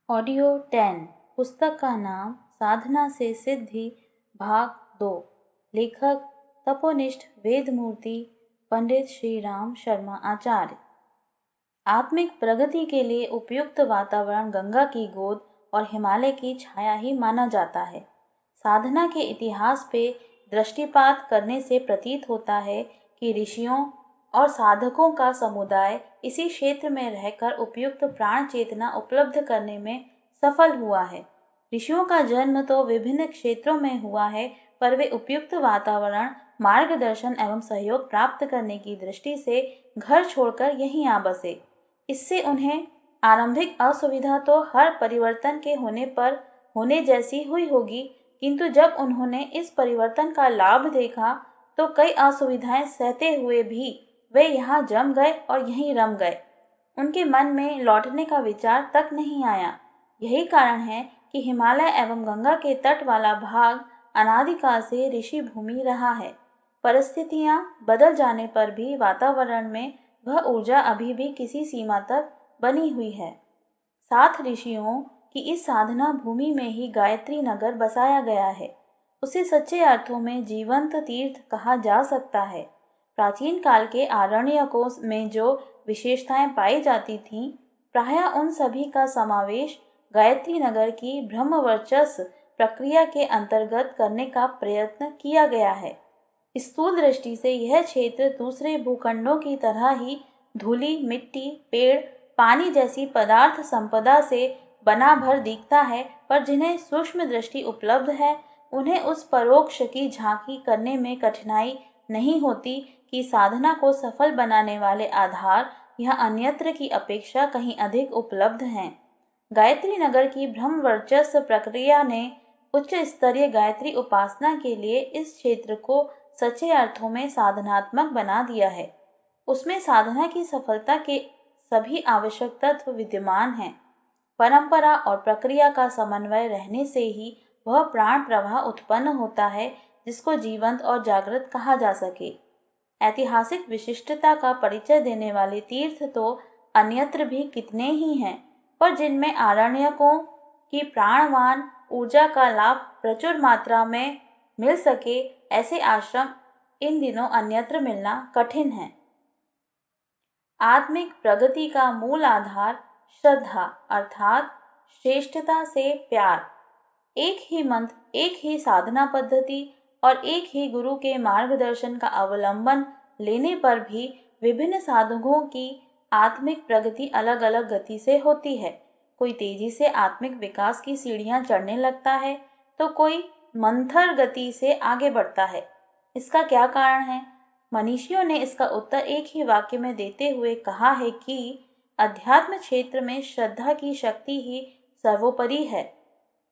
Audio 10। पुस्तक का नाम साधना से सिद्धि भाग 2। लेखक तपोनिष्ठ वेदमूर्ति पंडित श्री राम शर्मा आचार्य। आत्मिक प्रगति के लिए उपयुक्त वातावरण गंगा की गोद और हिमालय की छाया ही माना जाता है। साधना के इतिहास पे दृष्टिपात करने से प्रतीत होता है कि ऋषियों और साधकों का समुदाय इसी क्षेत्र में रहकर उपयुक्त प्राण चेतना उपलब्ध करने में सफल हुआ है। ऋषियों का जन्म तो विभिन्न क्षेत्रों में हुआ है, पर वे उपयुक्त वातावरण, मार्गदर्शन एवं सहयोग प्राप्त करने की दृष्टि से घर छोड़कर यहीं आ बसे। इससे उन्हें आरंभिक असुविधा तो हर परिवर्तन के होने पर होने जैसी हुई होगी, किंतु जब उन्होंने इस परिवर्तन का लाभ देखा तो कई असुविधाएं सहते हुए भी वे यहाँ जम गए और यहीं रम गए। उनके मन में लौटने का विचार तक नहीं आया। यही कारण है कि हिमालय एवं गंगा के तट वाला भाग अनादिकाल से ऋषि भूमि रहा है। परिस्थितियां बदल जाने पर भी वातावरण में वह ऊर्जा अभी भी किसी सीमा तक बनी हुई है। 7 ऋषियों की इस साधना भूमि में ही गायत्री नगर बसाया गया है। उसे सच्चे अर्थों में जीवंत तीर्थ कहा जा सकता है। प्राचीन काल के आरण्यकों में जो विशेषताएं पाई जाती थीं, प्रायः उन सभी का समावेश गायत्री नगर की ब्रह्मवर्चस्व प्रक्रिया के अंतर्गत करने का प्रयत्न किया गया है। स्थूल दृष्टि से यह क्षेत्र दूसरे भूखंडों की तरह ही धूलि, मिट्टी, पेड़, पानी जैसी पदार्थ संपदा से बना भर दिखता है, पर जिन्हें सूक्ष्म दृष्टि उपलब्ध है उन्हें उस परोक्ष की झांकी करने में कठिनाई नहीं होती कि साधना को सफल बनाने वाले आधार यहाँ अन्यत्र की अपेक्षा कहीं अधिक उपलब्ध हैं। गायत्री नगर की ब्रह्मवर्चस्व प्रक्रिया ने उच्च स्तरीय गायत्री उपासना के लिए इस क्षेत्र को सच्चे अर्थों में साधनात्मक बना दिया है। उसमें साधना की सफलता के सभी आवश्यक तत्व विद्यमान हैं। परंपरा और प्रक्रिया का समन्वय रहने से ही वह प्राण प्रवाह उत्पन्न होता है जिसको जीवंत और जागृत कहा जा सके। ऐतिहासिक विशिष्टता का परिचय देने वाले तीर्थ तो अन्यत्र भी कितने ही हैं, पर जिनमें आरण्यकों की प्राणवान ऊर्जा का लाभ प्रचुर मात्रा में मिल सके, ऐसे आश्रम इन दिनों अन्यत्र मिलना कठिन है। आत्मिक प्रगति का मूल आधार श्रद्धा अर्थात श्रेष्ठता से प्यार। एक ही मंत्र, एक ही साधना पद्धति और एक ही गुरु के मार्गदर्शन का अवलंबन लेने पर भी विभिन्न साधकों की आत्मिक प्रगति अलग अलग गति से होती है। कोई तेजी से आत्मिक विकास की सीढ़ियां चढ़ने लगता है तो कोई मंथर गति से आगे बढ़ता है। इसका क्या कारण है? मनीषियों ने इसका उत्तर एक ही वाक्य में देते हुए कहा है कि अध्यात्म क्षेत्र में श्रद्धा की शक्ति ही सर्वोपरि है।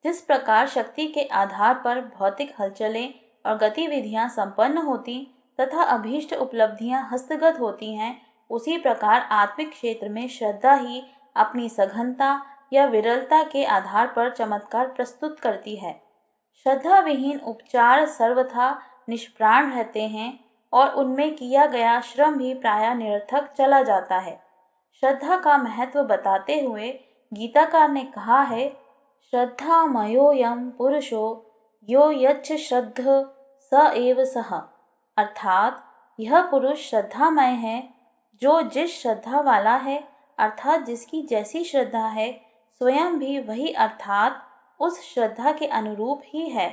जिस प्रकार शक्ति के आधार पर भौतिक हलचलें और गतिविधियां संपन्न होती तथा अभीष्ट उपलब्धियां हस्तगत होती हैं, उसी प्रकार आत्मिक क्षेत्र में श्रद्धा ही अपनी सघनता या विरलता के आधार पर चमत्कार प्रस्तुत करती है। श्रद्धा विहीन उपचार सर्वथा निष्प्राण रहते हैं और उनमें किया गया श्रम भी प्रायः निरर्थक चला जाता है। श्रद्धा का महत्व बताते हुए गीताकार ने कहा है, श्रद्धा मयोयम पुरुषो यो यच्छ श्रद्ध स एव सः। अर्थात यह पुरुष श्रद्धामय है जो जिस श्रद्धा वाला है, अर्थात जिसकी जैसी श्रद्धा है, स्वयं भी वही अर्थात उस श्रद्धा के अनुरूप ही है।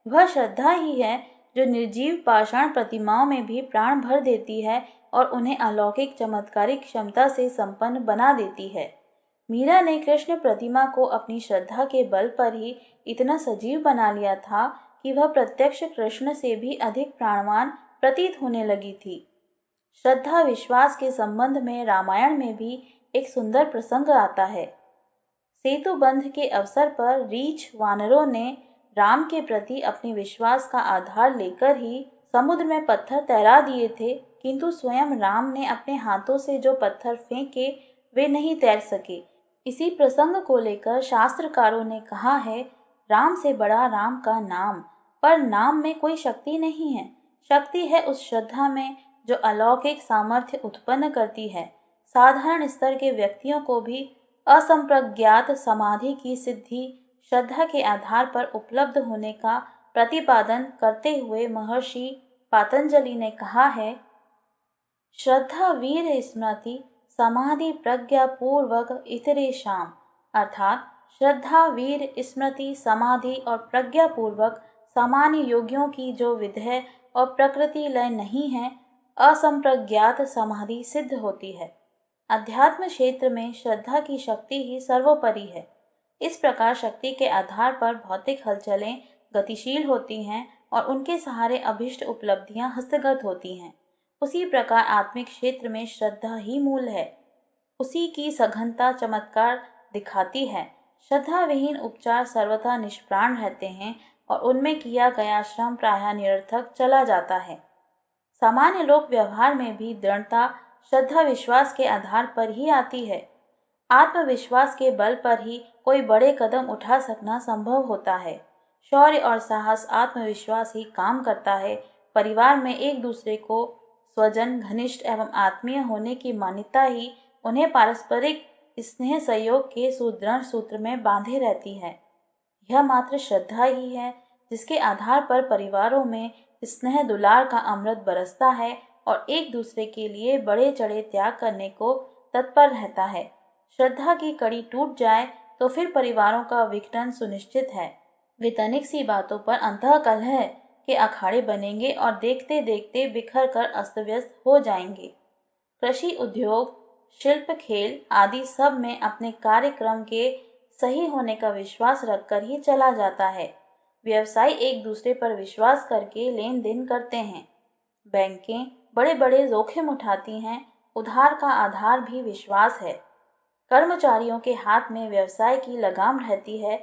वह श्रद्धा ही है जो निर्जीव पाषाण प्रतिमाओं में भी प्राण भर देती है और उन्हें अलौकिक चमत्कारिक क्षमता से संपन्न बना देती है। मीरा ने कृष्ण प्रतिमा को अपनी श्रद्धा के बल पर ही इतना सजीव बना लिया था कि वह प्रत्यक्ष कृष्ण से भी अधिक प्राणवान प्रतीत होने लगी थी। श्रद्धा विश्वास के संबंध में रामायण में भी एक सुंदर प्रसंग आता है। सेतु बंध के अवसर पर रीछ वानरों ने राम के प्रति अपने विश्वास का आधार लेकर ही समुद्र में पत्थर तैरा दिए थे, किंतु स्वयं राम ने अपने हाथों से जो पत्थर फेंके वे नहीं तैर सके। इसी प्रसंग को लेकर शास्त्रकारों ने कहा है, राम से बड़ा राम का नाम, पर नाम में कोई शक्ति नहीं है। शक्ति है उस श्रद्धा में जो अलौकिक सामर्थ्य उत्पन्न करती है। साधारण स्तर के व्यक्तियों को भी असंप्रज्ञात समाधि की सिद्धि श्रद्धा के आधार पर उपलब्ध होने का प्रतिपादन करते हुए महर्षि पातंजलि ने कहा है, श्रद्धा वीर स्मृति समाधि प्रज्ञा पूर्वक इतरेशाम, अर्थात श्रद्धा वीर स्मृति समाधि और प्रज्ञा पूर्वक सामान्य योगियों की जो विधेय और प्रकृति लय नहीं है, असंप्रज्ञात समाधि सिद्ध होती है। अध्यात्म क्षेत्र में श्रद्धा की शक्ति ही सर्वोपरि है। इस प्रकार शक्ति के आधार पर भौतिक हलचलें गतिशील होती हैं और उनके सहारे अभिष्ट उपलब्धियां हस्तगत होती हैं। उसी प्रकार आत्मिक क्षेत्र में श्रद्धा ही मूल है। उसी की सघनता चमत्कार दिखाती है। श्रद्धा विहीन उपचार सर्वथा निष्प्राण रहते हैं और उनमें किया गया श्रम प्रायः निरर्थक चला जाता है। सामान्य लोक व्यवहार में भी दृढ़ता श्रद्धा विश्वास के आधार पर ही आती है। आत्मविश्वास के बल पर ही कोई बड़े कदम उठा सकना संभव होता है। शौर्य और साहस आत्मविश्वास ही काम करता है। परिवार में एक दूसरे को स्वजन, घनिष्ठ एवं आत्मीय होने की मान्यता ही उन्हें पारस्परिक स्नेह सहयोग के सुदृढ़ सूत्र में बांधे रहती है। यह मात्र श्रद्धा ही है जिसके आधार पर परिवारों में स्नेह दुलार का अमृत बरसता है और एक दूसरे के लिए बड़े चढ़े त्याग करने को तत्पर रहता है। श्रद्धा की कड़ी टूट जाए तो फिर परिवारों का विघटन सुनिश्चित है। वे तनिक सी बातों पर अंतःकलह के अखाड़े बनेंगे और देखते देखते बिखर कर अस्त व्यस्त हो जाएंगे। कृषि, उद्योग, शिल्प, खेल आदि सब में अपने कार्यक्रम के सही होने का विश्वास रखकर ही चला जाता है। व्यवसायी एक दूसरे पर विश्वास करके लेन देन करते हैं। बैंकें बड़े बड़े जोखिम उठाती हैं। उधार का आधार भी विश्वास है। कर्मचारियों के हाथ में व्यवसाय की लगाम रहती है।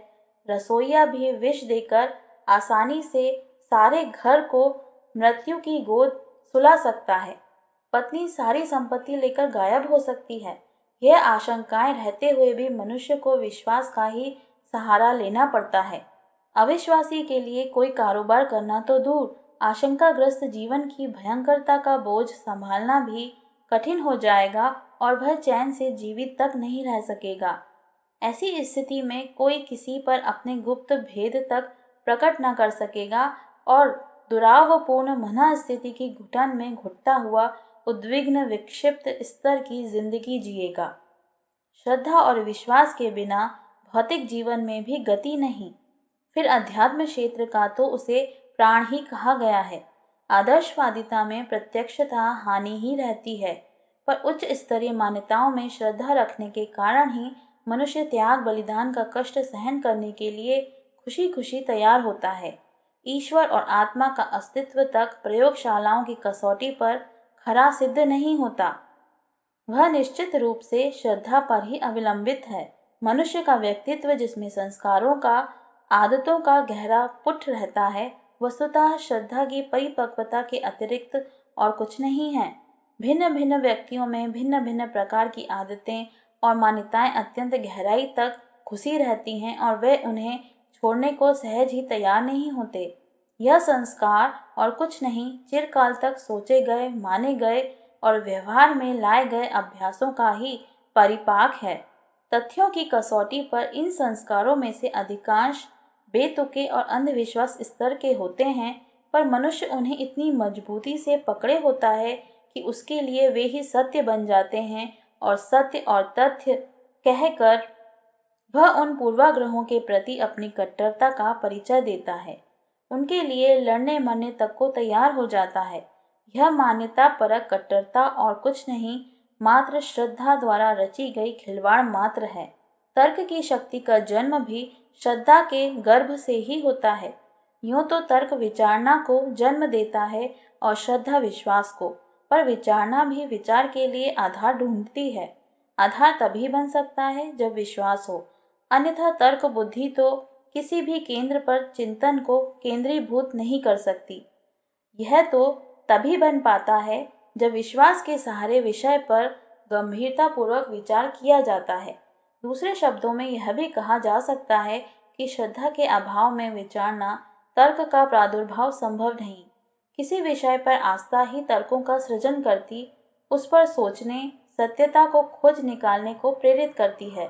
रसोइया भी विष देकर आसानी से सारे घर को मृत्यु की गोद सुला सकता है। पत्नी सारी संपत्ति लेकर गायब हो सकती है। यह आशंकाएं रहते हुए भी मनुष्य को विश्वास का ही सहारा लेना पड़ता है। अविश्वासी के लिए कोई कारोबार करना तो दूर, आशंकाग्रस्त जीवन की भयंकरता का बोझ संभालना भी कठिन हो जाएगा और वह चैन से जीवित तक नहीं रह सकेगा। ऐसी स्थिति में कोई किसी पर अपने गुप्त भेद तक प्रकट न कर सकेगा और दुरावपूर्ण मनःस्थिति की घुटन में घुटता हुआ उद्विग्न विक्षिप्त स्तर की जिंदगी जिएगा। श्रद्धा और विश्वास के बिना भौतिक जीवन में भी गति नहीं। फिर अध्यात्म क्षेत्र का तो उसे प्राण ही कहा गया है। आदर्शवादिता में प्रत्यक्षता हानि ही रहती है, पर उच्च स्तरीय मान्यताओं में श्रद्धा रखने के कारण ही मनुष्य त्याग बलिदान का कष्ट सहन करने के लिए खुशी खुशी तैयार होता है। ईश्वर और आत्मा का अस्तित्व तक प्रयोगशालाओं की कसौटी पर खरा सिद्ध नहीं होता। वह निश्चित रूप से श्रद्धा पर ही अवलंबित है। मनुष्य का व्यक्तित्व जिसमें संस्कारों का, आदतों का गहरा पुट रहता है, वस्तुतः श्रद्धा की परिपक्वता के अतिरिक्त और कुछ नहीं है। भिन्न भिन्न व्यक्तियों में भिन्न भिन्न प्रकार की आदतें और मान्यताएं अत्यंत गहराई तक घुसी रहती हैं और वे उन्हें छोड़ने को सहज ही तैयार नहीं होते। यह संस्कार और कुछ नहीं, चिरकाल तक सोचे गए, माने गए और व्यवहार में लाए गए अभ्यासों का ही परिपाक है। तथ्यों की कसौटी पर इन संस्कारों में से अधिकांश बेतुके और अंधविश्वास स्तर के होते हैं, पर मनुष्य उन्हें इतनी मजबूती से पकड़े होता है कि उसके लिए वे ही सत्य बन जाते हैं और सत्य और तथ्य कहकर वह उन पूर्वाग्रहों के प्रति अपनी कट्टरता का परिचय देता है। उनके लिए लड़ने मरने तक को तैयार हो जाता है। यह मान्यता परक कट्टरता और कुछ नहीं, मात्र श्रद्धा द्वारा रची गई खिलवाड़ मात्र है। तर्क की शक्ति का जन्म भी श्रद्धा के गर्भ से ही होता है। यूं तो तर्क विचारना को जन्म देता है और श्रद्धा विश्वास को, पर विचारना भी विचार के लिए आधार ढूंढती है। आधार तभी बन सकता है जब विश्वास हो, अन्यथा तर्क बुद्धि तो किसी भी केंद्र पर चिंतन को केंद्रीभूत नहीं कर सकती। यह तो तभी बन पाता है जब विश्वास के सहारे विषय पर गंभीरतापूर्वक विचार किया जाता है। दूसरे शब्दों में यह भी कहा जा सकता है कि श्रद्धा के अभाव में विचारना, तर्क का प्रादुर्भाव संभव नहीं। किसी विषय पर आस्था ही तर्कों का सृजन करती, उस पर सोचने, सत्यता को खोज निकालने को प्रेरित करती है।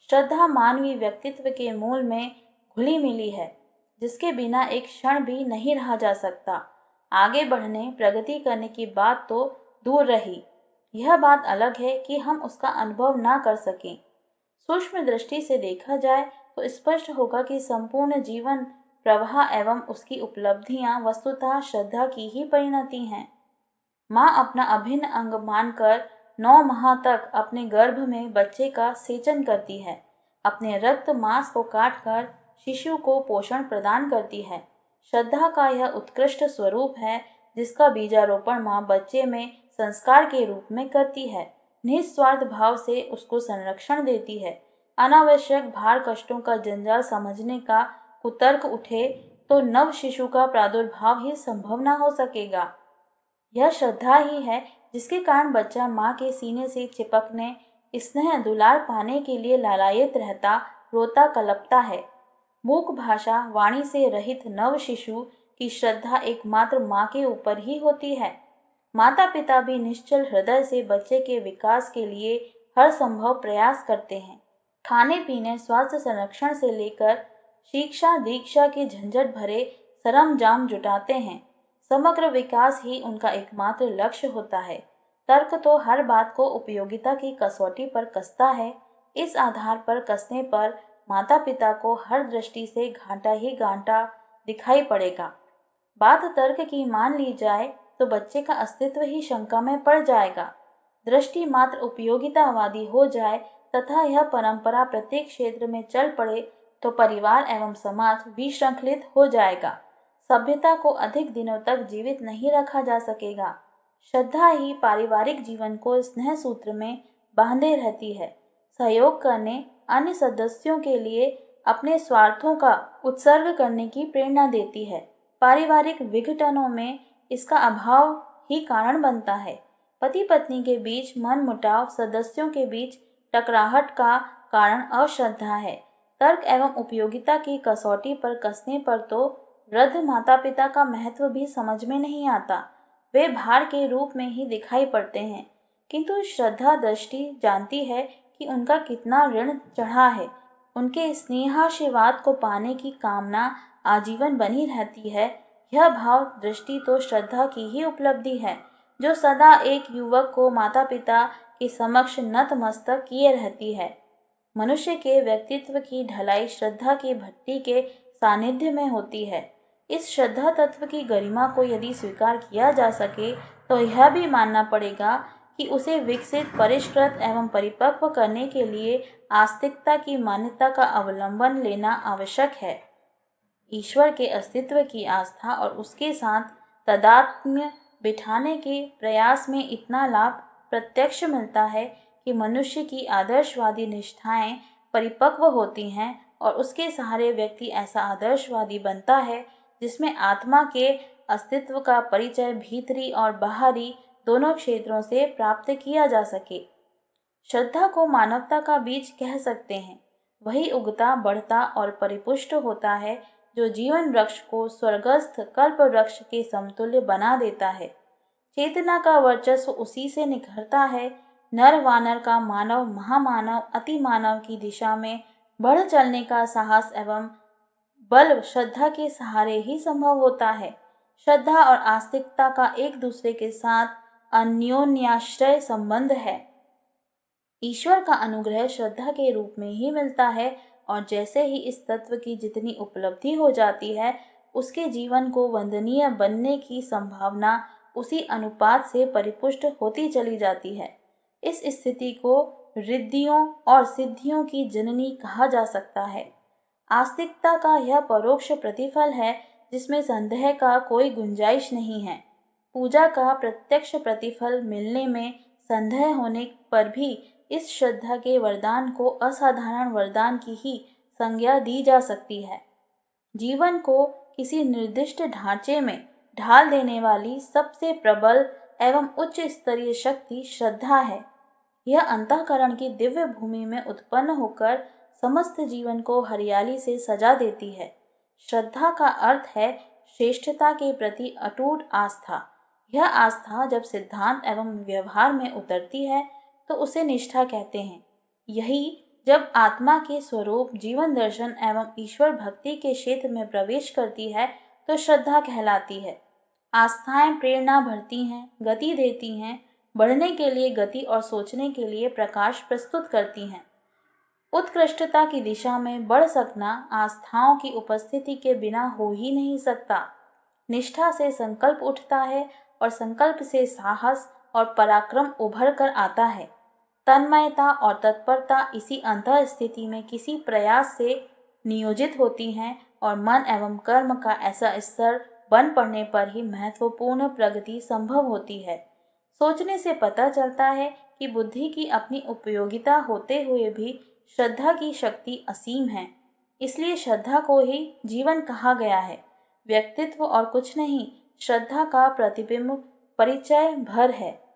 श्रद्धा मानवीय व्यक्तित्व के मूल में घुली मिली है, जिसके बिना एक क्षण भी नहीं रहा जा सकता। आगे बढ़ने, प्रगति करने की बात तो दूर रही, यह बात अलग है कि हम उसका अनुभव ना कर सकें। सूक्ष्म दृष्टि से देखा जाए तो स्पष्ट होगा कि संपूर्ण जीवन प्रवाह एवं उसकी उपलब्धियां वस्तुतः श्रद्धा की ही परिणति हैं। माँ अपना अभिन्न अंग मानकर 9 माह तक अपने गर्भ में बच्चे का सेचन करती है, अपने रक्त मांस को काटकर शिशु को पोषण प्रदान करती है। श्रद्धा का यह उत्कृष्ट स्वरूप है जिसका बीजारोपण माँ बच्चे में संस्कार के रूप में करती है, निस्वार्थ भाव से उसको संरक्षण देती है। अनावश्यक भार कष्टों का जंजाल समझने का कुतर्क उठे तो नव शिशु का प्रादुर्भाव ही संभव न हो सकेगा। यह श्रद्धा ही है जिसके कारण बच्चा माँ के सीने से चिपकने, स्नेह दुलार पाने के लिए लालायित रहता, रोता कलपता है। मूक भाषा वाणी से रहित नव शिशु की श्रद्धा एकमात्र माँ के ऊपर ही होती है। माता पिता भी निश्चल हृदय से बच्चे के विकास के लिए हर संभव प्रयास करते हैं। खाने पीने, स्वास्थ्य संरक्षण से लेकर शिक्षा दीक्षा के झंझट भरे सरंजाम जुटाते हैं। समग्र विकास ही उनका एकमात्र लक्ष्य होता है। तर्क तो हर बात को उपयोगिता की कसौटी पर कसता है। इस आधार पर कसने पर माता पिता को हर दृष्टि से घाटा ही घाटा दिखाई पड़ेगा। बात तर्क की मान ली जाए तो बच्चे का अस्तित्व ही शंका में पड़ जाएगा। दृष्टि मात्र उपयोगितावादी हो जाए तथा यह परंपरा प्रत्येक क्षेत्र में चल पड़े तो परिवार एवं समाज विश्रंखलित हो जाएगा। सभ्यता को अधिक दिनों तक जीवित नहीं रखा जा सकेगा। श्रद्धा ही पारिवारिक जीवन को स्नेह सूत्र में बांधे रहती है, सहयोग करने, अन्य सदस्यों के लिए अपने स्वार्थों का उत्सर्ग करने की प्रेरणा देती है। पारिवारिक विघटनों में इसका अभाव ही कारण बनता है। पति पत्नी के बीच मनमुटाव, सदस्यों के बीच टकराहट का कारण अश्रद्धा है। तर्क एवं उपयोगिता की कसौटी पर कसने पर तो वृद्ध माता पिता का महत्व भी समझ में नहीं आता, वे भार के रूप में ही दिखाई पड़ते हैं। किंतु श्रद्धा दृष्टि जानती है कि उनका कितना ऋण चढ़ा है। उनके स्नेहाशीर्वाद को पाने की कामना आजीवन बनी रहती है। यह भाव दृष्टि तो श्रद्धा की ही उपलब्धि है, जो सदा एक युवक को माता पिता के समक्ष नतमस्तक किए रहती है। मनुष्य के व्यक्तित्व की ढलाई श्रद्धा की भट्टी के सानिध्य में होती है। इस श्रद्धा तत्व की गरिमा को यदि स्वीकार किया जा सके तो यह भी मानना पड़ेगा कि उसे विकसित, परिष्कृत एवं परिपक्व करने के लिए आस्तिकता की मान्यता का अवलंबन लेना आवश्यक है। ईश्वर के अस्तित्व की आस्था और उसके साथ तादात्म्य बिठाने के प्रयास में इतना लाभ प्रत्यक्ष मिलता है कि मनुष्य की आदर्शवादी निष्ठाएं परिपक्व होती हैं और उसके सहारे व्यक्ति ऐसा आदर्शवादी बनता है जिसमें आत्मा के अस्तित्व का परिचय भीतरी और बाहरी दोनों क्षेत्रों से प्राप्त किया जा सके। श्रद्धा को मानवता का बीज कह सकते हैं। वही उगता, बढ़ता और परिपुष्ट होता है जो जीवन वृक्ष को स्वर्गस्थ कल्प वृक्ष के समतुल्य बना देता है। चेतना का वर्चस्व उसी से निखरता है। नर वानर का मानव, महामानव, अति मानव की दिशा में बढ़ चलने का साहस एवं बल श्रद्धा के सहारे ही संभव होता है। श्रद्धा और आस्तिकता का एक दूसरे के साथ अन्योन्याश्रय संबंध है। ईश्वर का अनुग्रह श्रद्धा के रूप में ही मिलता है और जैसे ही इस तत्व की जितनी उपलब्धि हो जाती है, उसके जीवन को वंदनीय बनने की संभावना उसी अनुपात से परिपुष्ट होती चली जाती है। इस स्थिति को रिद्धियों और सिद्धियों की जननी कहा जा सकता है। आस्तिकता का यह परोक्ष प्रतिफल है जिसमें संदेह का कोई गुंजाइश नहीं है। पूजा का प्रत्यक्ष प्रतिफल मिलने में संदेह होने पर भी इस श्रद्धा के वरदान को असाधारण वरदान की ही संज्ञा दी जा सकती है। जीवन को किसी निर्दिष्ट ढांचे में ढाल देने वाली सबसे प्रबल एवं उच्च स्तरीय शक्ति श्रद्धा है। यह अंतःकरण की दिव्य भूमि में उत्पन्न होकर समस्त जीवन को हरियाली से सजा देती है। श्रद्धा का अर्थ है श्रेष्ठता के प्रति अटूट आस्था। यह आस्था जब सिद्धांत एवं व्यवहार में उतरती है तो उसे निष्ठा कहते हैं। यही जब आत्मा के स्वरूप, जीवन दर्शन एवं ईश्वर भक्ति के क्षेत्र में प्रवेश करती है तो श्रद्धा कहलाती है। आस्थाएं प्रेरणा भरती हैं, गति देती हैं, बढ़ने के लिए गति और सोचने के लिए प्रकाश प्रस्तुत करती हैं। उत्कृष्टता की दिशा में बढ़ सकना आस्थाओं की उपस्थिति के बिना हो ही नहीं सकता। निष्ठा से संकल्प उठता है और संकल्प से साहस और पराक्रम उभर कर आता है। तन्मयता और तत्परता इसी अंतः स्थिति में किसी प्रयास से नियोजित होती हैं और मन एवं कर्म का ऐसा स्तर बन पड़ने पर ही महत्वपूर्ण प्रगति संभव होती है। सोचने से पता चलता है कि बुद्धि की अपनी उपयोगिता होते हुए भी श्रद्धा की शक्ति असीम है। इसलिए श्रद्धा को ही जीवन कहा गया है। व्यक्तित्व और कुछ नहीं, श्रद्धा का प्रतिबिंब परिचय भर है।